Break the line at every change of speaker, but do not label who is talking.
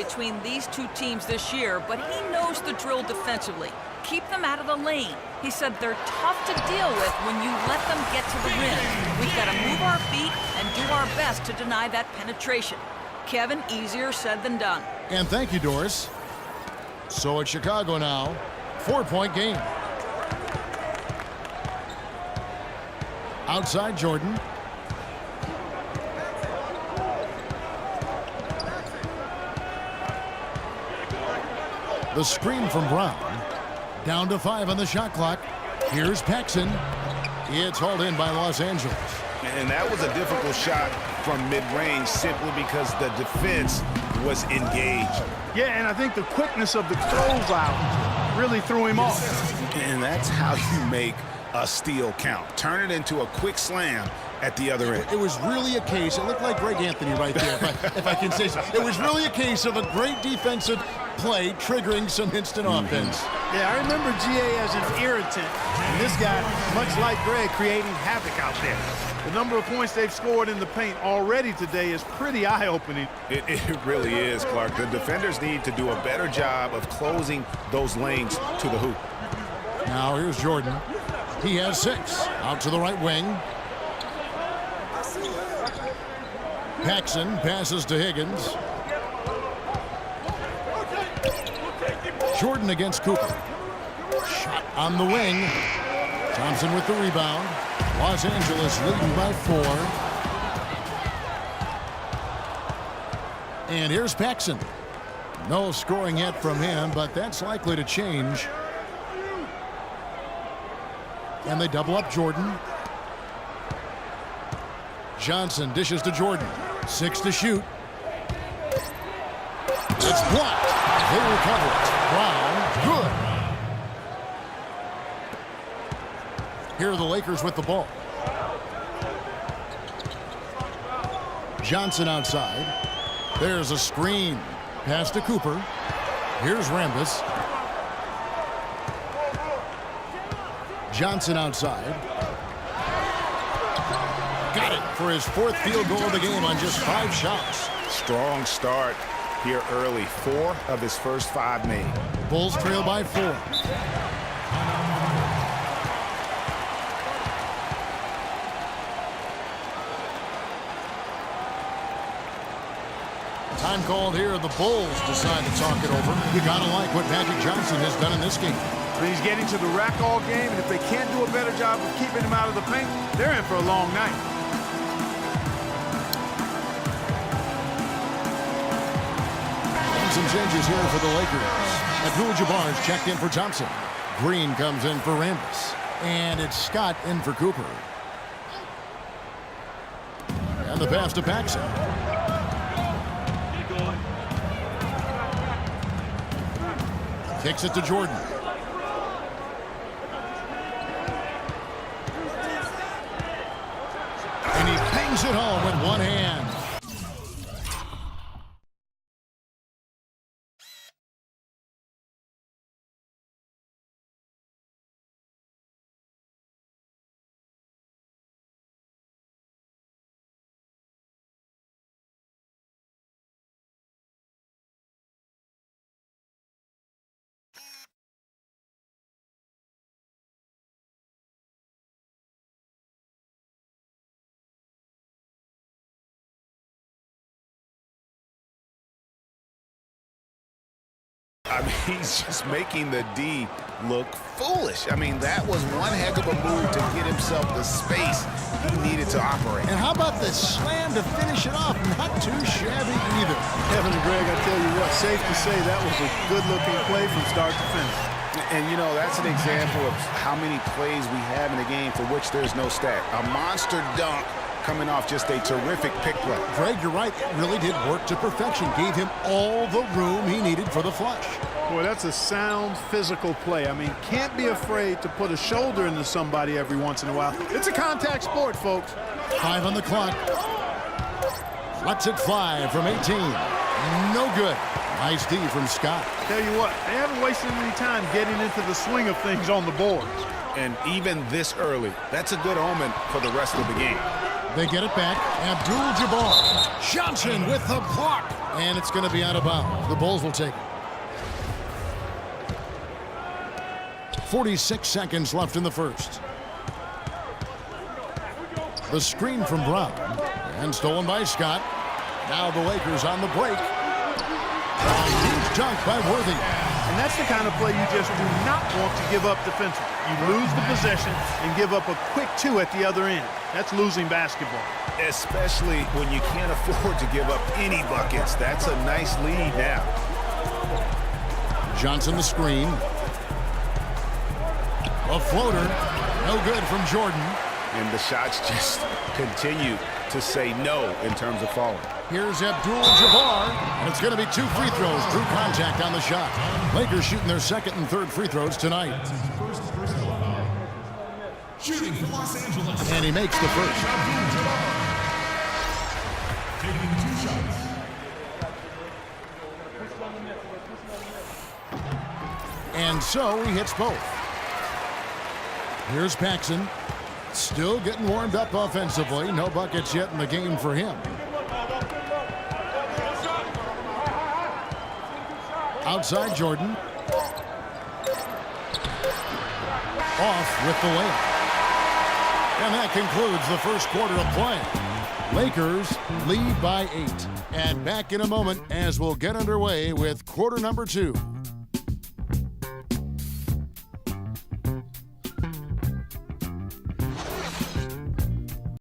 between these two teams this year, but he knows the drill defensively. Keep them out of the lane. He said they're tough to deal with when you let them get to the rim. We've got to move our feet and do our best to deny that penetration. Kevin, easier said than done.
And thank you, Doris. So it's Chicago now. 4-point game. Outside Jordan. The screen from Brown. Down to 5 on the shot clock. Here's Paxson. It's hauled in by Los Angeles.
And that was a difficult shot from mid-range simply because the defense was engaged.
Yeah, and I think the quickness of the closeout really threw him off.
And that's how you make a steal count. Turn it into a quick slam at the other end.
It was really a case, it looked like Greg Anthony right there, if I can say so. It was really a case of a great defensive play triggering some instant offense.
Yeah, I remember GA as an irritant, and this guy, much like Greg, creating havoc out there. The number of points they've scored in the paint already today is pretty eye-opening.
It really is, Clark. The defenders need to do a better job of closing those lanes to the hoop.
Now here's Jordan. He has 6. Out to the right wing. Paxson passes to Higgins. Jordan against Cooper. Shot on the wing. Thompson with the rebound. Los Angeles leading by 4. And here's Paxson. No scoring yet from him, but that's likely to change. And they double up Jordan. Johnson dishes to Jordan. 6 to shoot. It's blocked. They recover it. Brown, good. Here are the Lakers with the ball. Johnson outside. There's a screen. Pass to Cooper. Here's Rambis. Johnson outside. Got it for his 4th field goal of the game on just 5 shots.
Strong start here early. 4 of his first 5 made.
Bulls trail by 4. Time called here. The Bulls decide to talk it over. You gotta like what Magic Johnson has done in this game.
He's getting to the rack all game, and if they can't do a better job of keeping him out of the paint, they're in for a long night.
And some changes here for the Lakers. Abdul-Jabbar's checked in for Thompson. Green comes in for Rambis. And it's Scott in for Cooper. And the pass to Paxson. Kicks it to Jordan. And he bangs it home with one hand.
I mean, he's just making the D look foolish. I mean, that was one heck of a move to get himself the space he needed to operate.
And how about the slam to finish it off? Not too shabby either.
Kevin and Greg, I tell you what, safe to say that was a good-looking play from start to finish.
And, you know, that's an example of how many plays we have in a game for which there's no stat. A monster dunk coming off just a terrific pick play.
Greg, you're right. It really did work to perfection. Gave him all the room he needed for the flush.
Boy, that's a sound physical play. I mean, can't be afraid to put a shoulder into somebody every once in a while. It's a contact sport, folks.
5 on the clock. Lets it fly from 18. No good. Nice D from Scott.
Tell you what, they haven't wasted any time getting into the swing of things on the boards.
And even this early, that's a good omen for the rest of the game.
They get it back. Abdul-Jabbar. Johnson with the block. And it's going to be out of bounds. The Bulls will take it. 46 seconds left in the first. The screen from Brown. And stolen by Scott. Now the Lakers on the break. A huge dunk by Worthy.
And that's the kind of play you just do not want to give up defensively. You lose the possession and give up a quick two at the other end. That's losing basketball.
Especially when you can't afford to give up any buckets. That's a nice lead now.
Johnson the screen. A floater. No good from Jordan.
And the shots just continue to say no in terms of falling.
Here's Abdul-Jabbar, and it's going to be 2 free throws. Drew contact on the shot. Lakers shooting their second and third free throws tonight.
Shooting for Los Angeles.
And he makes the first.
Taking 2 shots.
And so he hits both. Here's Paxson. Still getting warmed up offensively. No buckets yet in the game for him. Outside Jordan. Off with the layup. And that concludes the first quarter of play. Lakers lead by 8. And back in a moment as we'll get underway with quarter number 2.